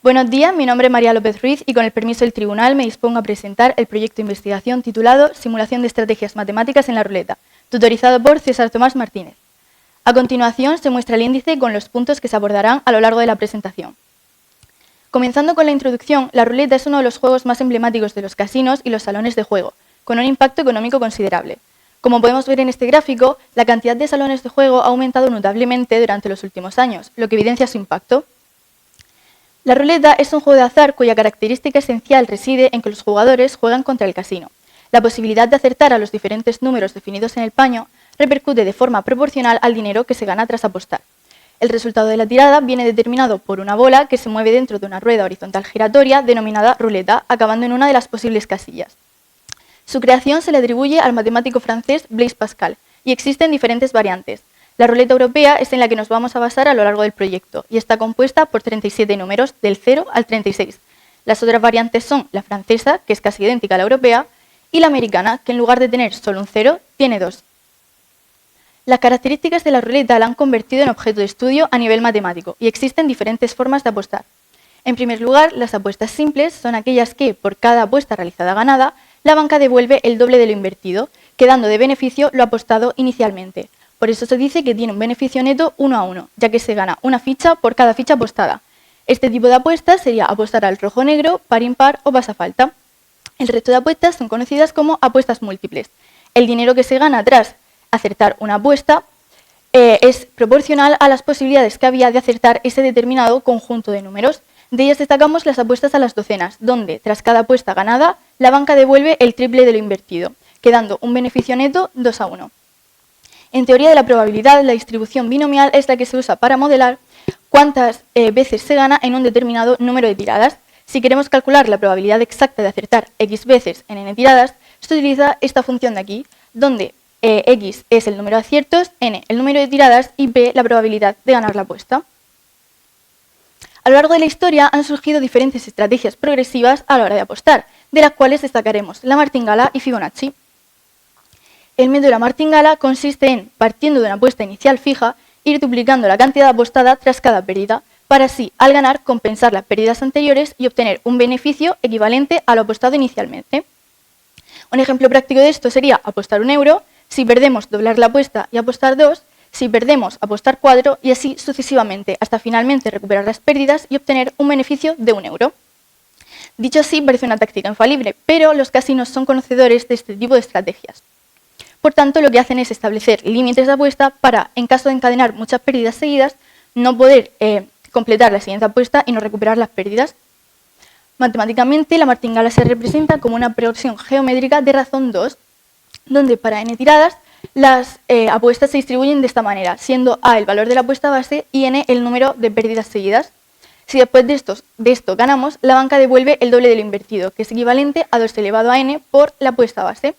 Buenos días, mi nombre es María López Ruiz y con el permiso del tribunal me dispongo a presentar el proyecto de investigación titulado Simulación de estrategias matemáticas en la ruleta, tutorizado por César Tomás Martínez. A continuación se muestra el índice con los puntos que se abordarán a lo largo de la presentación. Comenzando con la introducción, la ruleta es uno de los juegos más emblemáticos de los casinos y los salones de juego, con un impacto económico considerable. Como podemos ver en este gráfico, la cantidad de salones de juego ha aumentado notablemente durante los últimos años, lo que evidencia su impacto. La ruleta es un juego de azar cuya característica esencial reside en que los jugadores juegan contra el casino. La posibilidad de acertar a los diferentes números definidos en el paño repercute de forma proporcional al dinero que se gana tras apostar. El resultado de la tirada viene determinado por una bola que se mueve dentro de una rueda horizontal giratoria denominada ruleta, acabando en una de las posibles casillas. Su creación se le atribuye al matemático francés Blaise Pascal y existen diferentes variantes. La ruleta europea es en la que nos vamos a basar a lo largo del proyecto y está compuesta por 37 números del 0 al 36. Las otras variantes son la francesa, que es casi idéntica a la europea, y la americana, que en lugar de tener solo un 0, tiene 2. Las características de la ruleta la han convertido en objeto de estudio a nivel matemático y existen diferentes formas de apostar. En primer lugar, las apuestas simples son aquellas que, por cada apuesta realizada ganada, la banca devuelve el doble de lo invertido, quedando de beneficio lo apostado inicialmente. Por eso se dice que tiene un beneficio neto 1-1, ya que se gana una ficha por cada ficha apostada. Este tipo de apuestas sería apostar al rojo-negro, par-impar o pasafalta. El resto de apuestas son conocidas como apuestas múltiples. El dinero que se gana tras acertar una apuesta es proporcional a las posibilidades que había de acertar ese determinado conjunto de números. De ellas destacamos las apuestas a las docenas, donde tras cada apuesta ganada, la banca devuelve el triple de lo invertido, quedando un beneficio neto 2-1. En teoría de la probabilidad, la distribución binomial es la que se usa para modelar cuántas veces se gana en un determinado número de tiradas. Si queremos calcular la probabilidad exacta de acertar x veces en n tiradas, se utiliza esta función de aquí, donde x es el número de aciertos, n el número de tiradas y p la probabilidad de ganar la apuesta. A lo largo de la historia han surgido diferentes estrategias progresivas a la hora de apostar, de las cuales destacaremos la martingala y Fibonacci. El método de la martingala consiste en, partiendo de una apuesta inicial fija, ir duplicando la cantidad apostada tras cada pérdida, para así, al ganar, compensar las pérdidas anteriores y obtener un beneficio equivalente a lo apostado inicialmente. Un ejemplo práctico de esto sería apostar 1 euro, si perdemos doblar la apuesta y apostar 2, si perdemos apostar 4 y así sucesivamente, hasta finalmente recuperar las pérdidas y obtener un beneficio de 1 euro. Dicho así, parece una táctica infalible, pero los casinos son conocedores de este tipo de estrategias. Por tanto, lo que hacen es establecer límites de apuesta para, en caso de encadenar muchas pérdidas seguidas, no poder completar la siguiente apuesta y no recuperar las pérdidas. Matemáticamente, la martingala se representa como una progresión geométrica de razón 2, donde para n tiradas las apuestas se distribuyen de esta manera, siendo a el valor de la apuesta base y n el número de pérdidas seguidas. Si después de esto ganamos, la banca devuelve el doble de lo invertido, que es equivalente a 2 elevado a n por la apuesta base.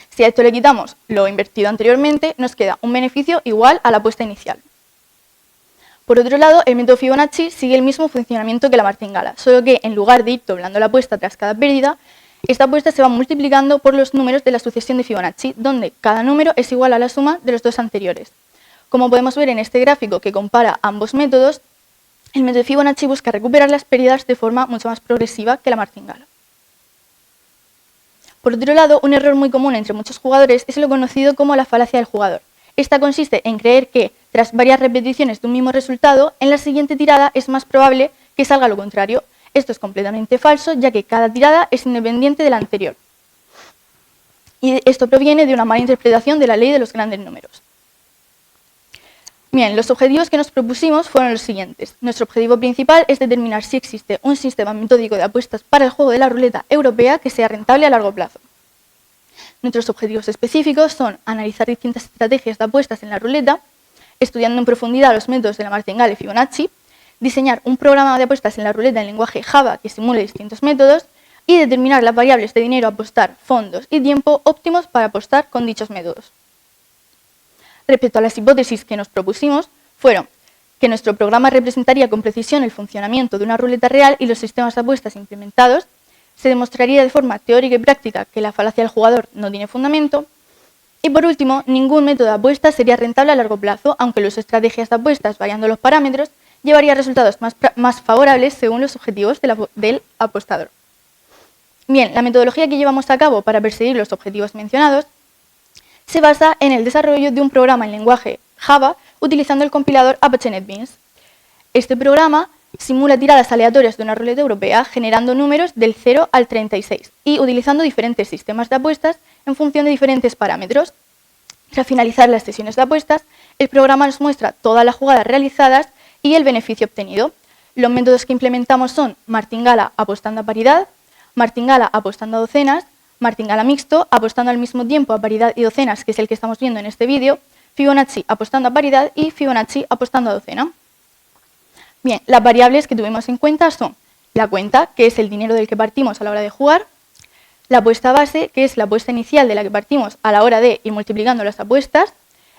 Si a esto le quitamos lo invertido anteriormente, nos queda un beneficio igual a la apuesta inicial. Por otro lado, el método Fibonacci sigue el mismo funcionamiento que la martingala, solo que en lugar de ir doblando la apuesta tras cada pérdida, esta apuesta se va multiplicando por los números de la sucesión de Fibonacci, donde cada número es igual a la suma de los dos anteriores. Como podemos ver en este gráfico que compara ambos métodos, el método Fibonacci busca recuperar las pérdidas de forma mucho más progresiva que la martingala. Por otro lado, un error muy común entre muchos jugadores es lo conocido como la falacia del jugador. Esta consiste en creer que, tras varias repeticiones de un mismo resultado, en la siguiente tirada es más probable que salga lo contrario. Esto es completamente falso, ya que cada tirada es independiente de la anterior. Y esto proviene de una mala interpretación de la ley de los grandes números. Bien, los objetivos que nos propusimos fueron los siguientes. Nuestro objetivo principal es determinar si existe un sistema metódico de apuestas para el juego de la ruleta europea que sea rentable a largo plazo. Nuestros objetivos específicos son analizar distintas estrategias de apuestas en la ruleta, estudiando en profundidad los métodos de la martingala y Fibonacci, diseñar un programa de apuestas en la ruleta en lenguaje Java que simule distintos métodos y determinar las variables de dinero a apostar, fondos y tiempo óptimos para apostar con dichos métodos. Respecto a las hipótesis que nos propusimos, fueron que nuestro programa representaría con precisión el funcionamiento de una ruleta real y los sistemas de apuestas implementados, se demostraría de forma teórica y práctica que la falacia del jugador no tiene fundamento, y por último, ningún método de apuesta sería rentable a largo plazo, aunque las estrategias de apuestas, variando los parámetros, llevaría a resultados más favorables según los objetivos del apostador. Bien, la metodología que llevamos a cabo para perseguir los objetivos mencionados se basa en el desarrollo de un programa en lenguaje Java utilizando el compilador Apache NetBeans. Este programa simula tiradas aleatorias de una ruleta europea generando números del 0 al 36 y utilizando diferentes sistemas de apuestas en función de diferentes parámetros. Tras finalizar las sesiones de apuestas, el programa nos muestra todas las jugadas realizadas y el beneficio obtenido. Los métodos que implementamos son martingala apostando a paridad, martingala apostando a docenas, martingala mixto apostando al mismo tiempo a paridad y docenas, que es el que estamos viendo en este vídeo, Fibonacci apostando a paridad y Fibonacci apostando a docena. Bien, las variables que tuvimos en cuenta son la cuenta, que es el dinero del que partimos a la hora de jugar, la apuesta base, que es la apuesta inicial de la que partimos a la hora de ir multiplicando las apuestas,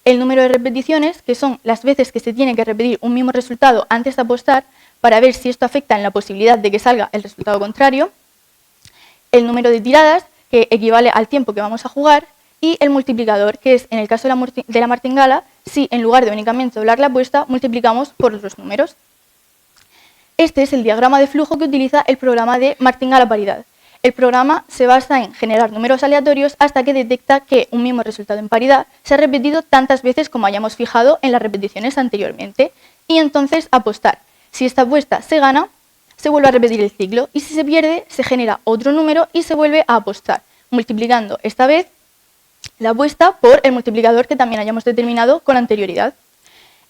el número de repeticiones, que son las veces que se tiene que repetir un mismo resultado antes de apostar para ver si esto afecta en la posibilidad de que salga el resultado contrario, el número de tiradas, que equivale al tiempo que vamos a jugar, y el multiplicador, que es, en el caso de la martingala, si en lugar de únicamente doblar la apuesta, multiplicamos por los números. Este es el diagrama de flujo que utiliza el programa de martingala paridad. El programa se basa en generar números aleatorios hasta que detecta que un mismo resultado en paridad se ha repetido tantas veces como hayamos fijado en las repeticiones anteriormente, y entonces apostar. Si esta apuesta se gana, se vuelve a repetir el ciclo, y si se pierde, se genera otro número y se vuelve a apostar, multiplicando esta vez la apuesta por el multiplicador que también hayamos determinado con anterioridad.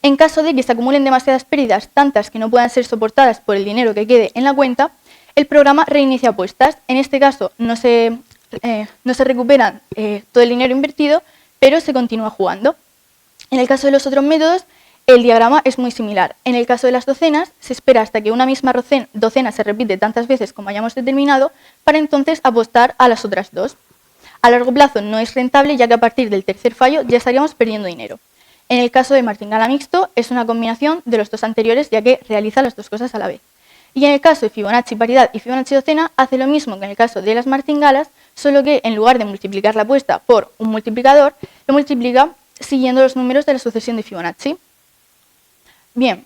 En caso de que se acumulen demasiadas pérdidas, tantas que no puedan ser soportadas por el dinero que quede en la cuenta, el programa reinicia apuestas. En este caso no se recuperan todo el dinero invertido, pero se continúa jugando. En el caso de los otros métodos, el diagrama es muy similar. En el caso de las docenas, se espera hasta que una misma docena se repite tantas veces como hayamos determinado, para entonces apostar a las otras dos. A largo plazo no es rentable, ya que a partir del tercer fallo ya estaríamos perdiendo dinero. En el caso de martingala mixto, es una combinación de los dos anteriores, ya que realiza las dos cosas a la vez. Y en el caso de Fibonacci paridad y Fibonacci docena, hace lo mismo que en el caso de las martingalas, solo que en lugar de multiplicar la apuesta por un multiplicador, lo multiplica siguiendo los números de la sucesión de Fibonacci. Bien,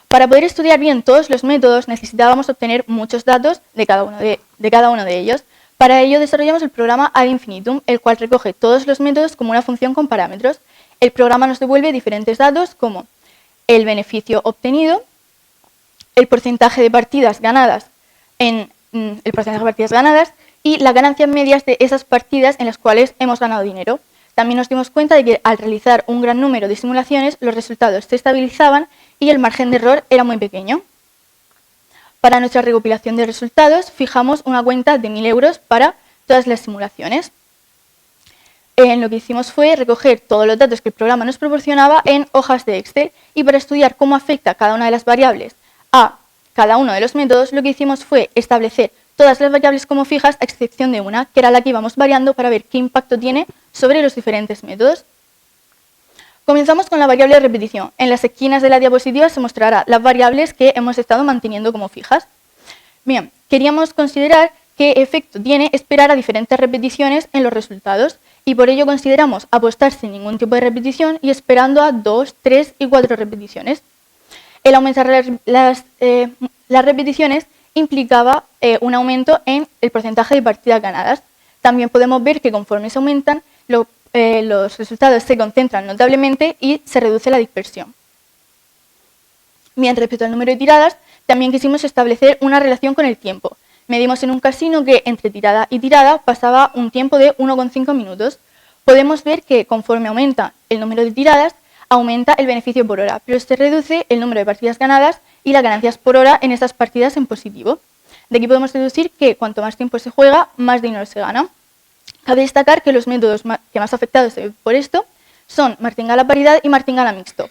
para poder estudiar bien todos los métodos necesitábamos obtener muchos datos de cada uno de ellos. Para ello desarrollamos el programa ad infinitum, el cual recoge todos los métodos como una función con parámetros. El programa nos devuelve diferentes datos como el beneficio obtenido, el porcentaje de partidas ganadas y las ganancias medias de esas partidas en las cuales hemos ganado dinero. También nos dimos cuenta de que al realizar un gran número de simulaciones, los resultados se estabilizaban y el margen de error era muy pequeño. Para nuestra recopilación de resultados, fijamos una cuenta de 1.000 euros para todas las simulaciones. Lo que hicimos fue recoger todos los datos que el programa nos proporcionaba en hojas de Excel, y para estudiar cómo afecta cada una de las variables a cada uno de los métodos, lo que hicimos fue establecer todas las variables como fijas, a excepción de una, que era la que íbamos variando para ver qué impacto tiene sobre los diferentes métodos. Comenzamos con la variable de repetición. En las esquinas de la diapositiva se mostrará las variables que hemos estado manteniendo como fijas. Bien, queríamos considerar qué efecto tiene esperar a diferentes repeticiones en los resultados, y por ello consideramos apostar sin ningún tipo de repetición y esperando a 2, 3 y 4 repeticiones. El aumentar las repeticiones implicaba un aumento en el porcentaje de partidas ganadas. También podemos ver que conforme se aumentan, los resultados se concentran notablemente y se reduce la dispersión. Bien, respecto al número de tiradas, también quisimos establecer una relación con el tiempo. Medimos en un casino que entre tirada y tirada pasaba un tiempo de 1,5 minutos. Podemos ver que conforme aumenta el número de tiradas, aumenta el beneficio por hora, pero se reduce el número de partidas ganadas y las ganancias por hora en estas partidas en positivo. De aquí podemos deducir que cuanto más tiempo se juega, más dinero se gana. Cabe destacar que los métodos que más afectados por esto son martingala paridad y martingala mixto.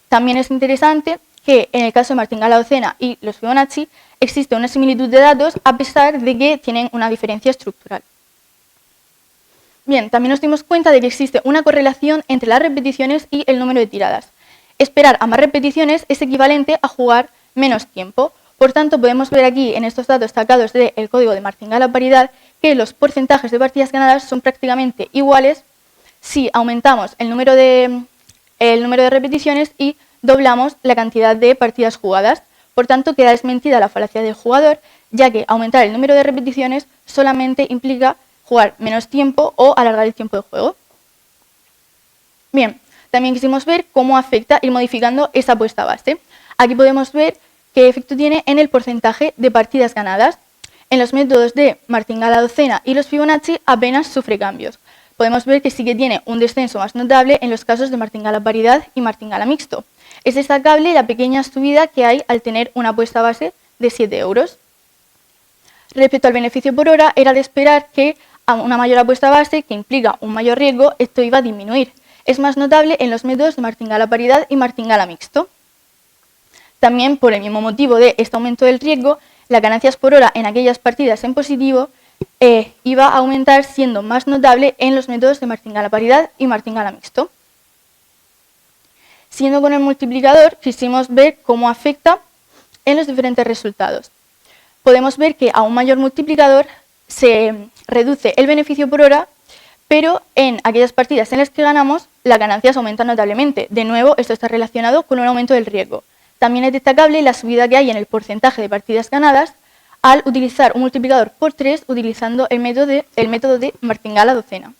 También es interesante que en el caso de martingala docena y los Fibonacci existe una similitud de datos a pesar de que tienen una diferencia estructural. Bien, también nos dimos cuenta de que existe una correlación entre las repeticiones y el número de tiradas. Esperar a más repeticiones es equivalente a jugar menos tiempo. Por tanto, podemos ver aquí en estos datos sacados del código de martingala paridad que los porcentajes de partidas ganadas son prácticamente iguales si aumentamos el número de repeticiones y doblamos la cantidad de partidas jugadas. Por tanto, queda desmentida la falacia del jugador, ya que aumentar el número de repeticiones solamente implica jugar menos tiempo o alargar el tiempo de juego. Bien, también quisimos ver cómo afecta ir modificando esa apuesta base. Aquí podemos ver qué efecto tiene en el porcentaje de partidas ganadas. En los métodos de martingala-docena y los Fibonacci apenas sufre cambios. Podemos ver que sí que tiene un descenso más notable en los casos de martingala-paridad y martingala-mixto. Es destacable la pequeña subida que hay al tener una apuesta base de 7 euros. Respecto al beneficio por hora, era de esperar que a una mayor apuesta base, que implica un mayor riesgo, esto iba a disminuir. Es más notable en los métodos de martingala-paridad y martingala-mixto. También, por el mismo motivo de este aumento del riesgo, las ganancias por hora en aquellas partidas en positivo iba a aumentar, siendo más notable en los métodos de martingala-paridad y martingala-mixto. Siguiendo con el multiplicador, quisimos ver cómo afecta en los diferentes resultados. Podemos ver que a un mayor multiplicador se reduce el beneficio por hora, pero en aquellas partidas en las que ganamos, las ganancias aumentan notablemente. De nuevo, esto está relacionado con un aumento del riesgo. También es destacable la subida que hay en el porcentaje de partidas ganadas al utilizar un multiplicador por 3 utilizando el método de martingala-docena.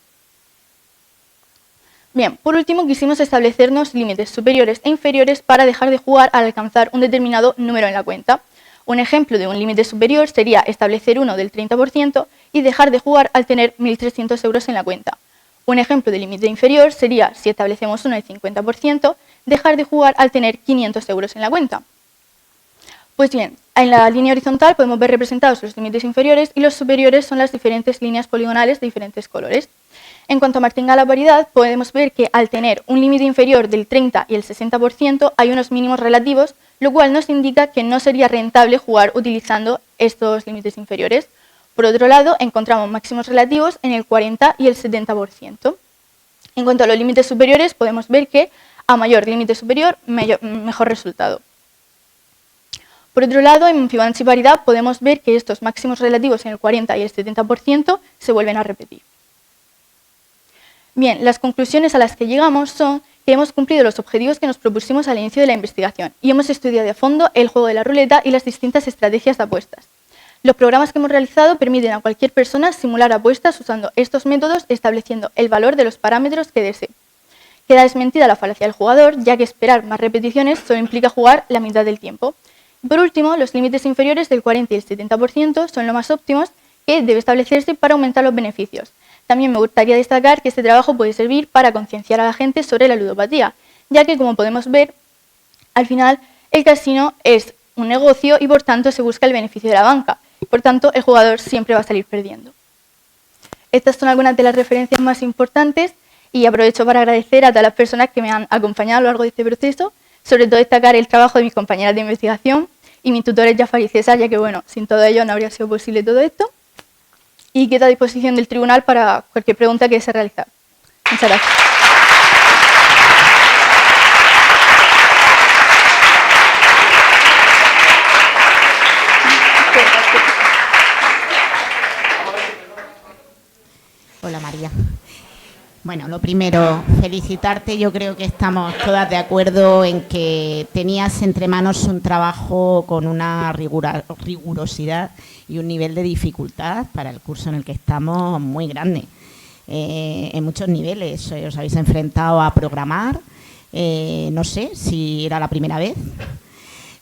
Bien, por último quisimos establecernos límites superiores e inferiores para dejar de jugar al alcanzar un determinado número en la cuenta. Un ejemplo de un límite superior sería establecer uno del 30% y dejar de jugar al tener 1.300 euros en la cuenta. Un ejemplo de límite inferior sería, si establecemos uno del 50%, dejar de jugar al tener 500 euros en la cuenta. Pues bien, en la línea horizontal podemos ver representados los límites inferiores y los superiores son las diferentes líneas poligonales de diferentes colores. En cuanto a martingala-paridad, podemos ver que al tener un límite inferior del 30 y el 60% hay unos mínimos relativos, lo cual nos indica que no sería rentable jugar utilizando estos límites inferiores. Por otro lado, encontramos máximos relativos en el 40 y el 70%. En cuanto a los límites superiores, podemos ver que a mayor límite superior, mejor resultado. Por otro lado, en Fibonacci paridad podemos ver que estos máximos relativos en el 40 y el 70% se vuelven a repetir. Bien, las conclusiones a las que llegamos son que hemos cumplido los objetivos que nos propusimos al inicio de la investigación y hemos estudiado a fondo el juego de la ruleta y las distintas estrategias de apuestas. Los programas que hemos realizado permiten a cualquier persona simular apuestas usando estos métodos, estableciendo el valor de los parámetros que desee. Queda desmentida la falacia del jugador, ya que esperar más repeticiones solo implica jugar la mitad del tiempo. Por último, los límites inferiores del 40 y el 70% son los más óptimos que debe establecerse para aumentar los beneficios. También me gustaría destacar que este trabajo puede servir para concienciar a la gente sobre la ludopatía, ya que, como podemos ver, al final el casino es un negocio y por tanto se busca el beneficio de la banca. Por tanto, el jugador siempre va a salir perdiendo. Estas son algunas de las referencias más importantes y aprovecho para agradecer a todas las personas que me han acompañado a lo largo de este proceso, sobre todo destacar el trabajo de mis compañeras de investigación y mis tutores Jafar y César, ya que, bueno, sin todo ello no habría sido posible todo esto. Y quedo a disposición del tribunal para cualquier pregunta que desee realizar. Muchas gracias. Hola, María. Bueno, lo primero, felicitarte. Yo creo que estamos todas de acuerdo en que tenías entre manos un trabajo con una rigurosidad y un nivel de dificultad para el curso en el que estamos muy grande. En muchos niveles os habéis enfrentado a programar, no sé si era la primera vez.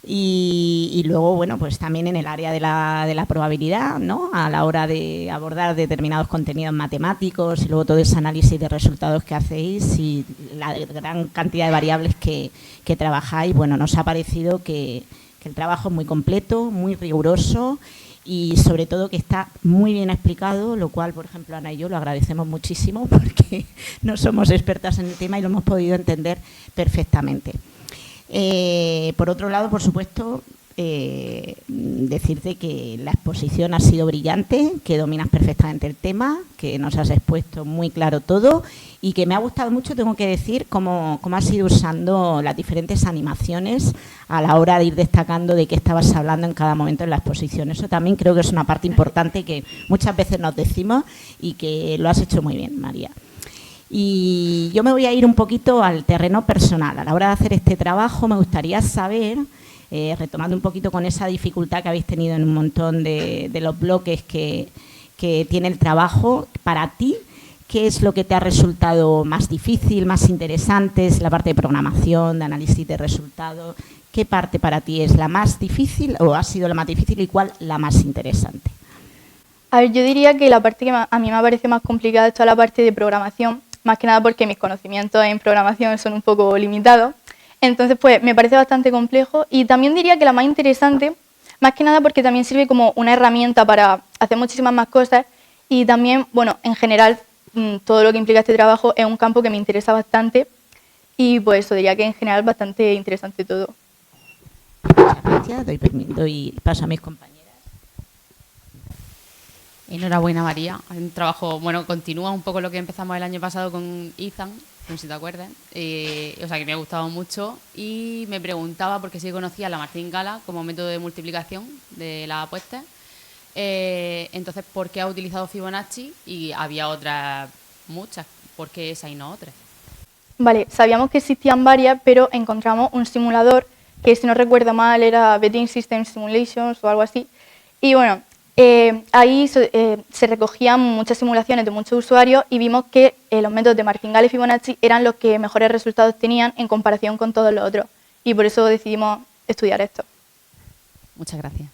Y luego, bueno, pues también en el área de la probabilidad, ¿no? A la hora de abordar determinados contenidos matemáticos y luego todo ese análisis de resultados que hacéis y la gran cantidad de variables que trabajáis, bueno, nos ha parecido que el trabajo es muy completo, muy riguroso y sobre todo que está muy bien explicado, lo cual, por ejemplo, Ana y yo lo agradecemos muchísimo porque no somos expertas en el tema y lo hemos podido entender perfectamente. Por otro lado, por supuesto, decirte que la exposición ha sido brillante, que dominas perfectamente el tema, que nos has expuesto muy claro todo y que me ha gustado mucho, tengo que decir, cómo has ido usando las diferentes animaciones a la hora de ir destacando de qué estabas hablando en cada momento en la exposición. Eso también creo que es una parte importante que muchas veces nos decimos y que lo has hecho muy bien, María. Y yo me voy a ir un poquito al terreno personal. A la hora de hacer este trabajo me gustaría saber, retomando un poquito con esa dificultad que habéis tenido en un montón de los bloques que tiene el trabajo, para ti, ¿qué es lo que te ha resultado más difícil, más interesante? ¿Es la parte de programación, de análisis de resultados? ¿Qué parte para ti es la más difícil o ha sido la más difícil y cuál la más interesante? A ver, yo diría que la parte que a mí me parece más complicada es toda la parte de programación, más que nada porque mis conocimientos en programación son un poco limitados. Entonces, pues me parece bastante complejo y también diría que la más interesante, más que nada porque también sirve como una herramienta para hacer muchísimas más cosas y también, bueno, en general, todo lo que implica este trabajo es un campo que me interesa bastante y pues eso diría que en general bastante interesante todo. Muchas gracias, doy paso a mis compañeras. Enhorabuena, María. Un trabajo, bueno, continúa un poco lo que empezamos el año pasado con Ethan, no sé si te acuerdas. O sea, que me ha gustado mucho y me preguntaba, porque sí conocía la martingala como método de multiplicación de las apuestas, entonces, ¿por qué ha utilizado Fibonacci? Y había otras muchas, ¿por qué esa y no otras? Vale, sabíamos que existían varias, pero encontramos un simulador que, si no recuerdo mal, era Betting System Simulations o algo así. Y bueno, ahí se recogían muchas simulaciones de muchos usuarios y vimos que los métodos de martingale y Fibonacci eran los que mejores resultados tenían en comparación con todos los otros. Y por eso decidimos estudiar esto. Muchas gracias.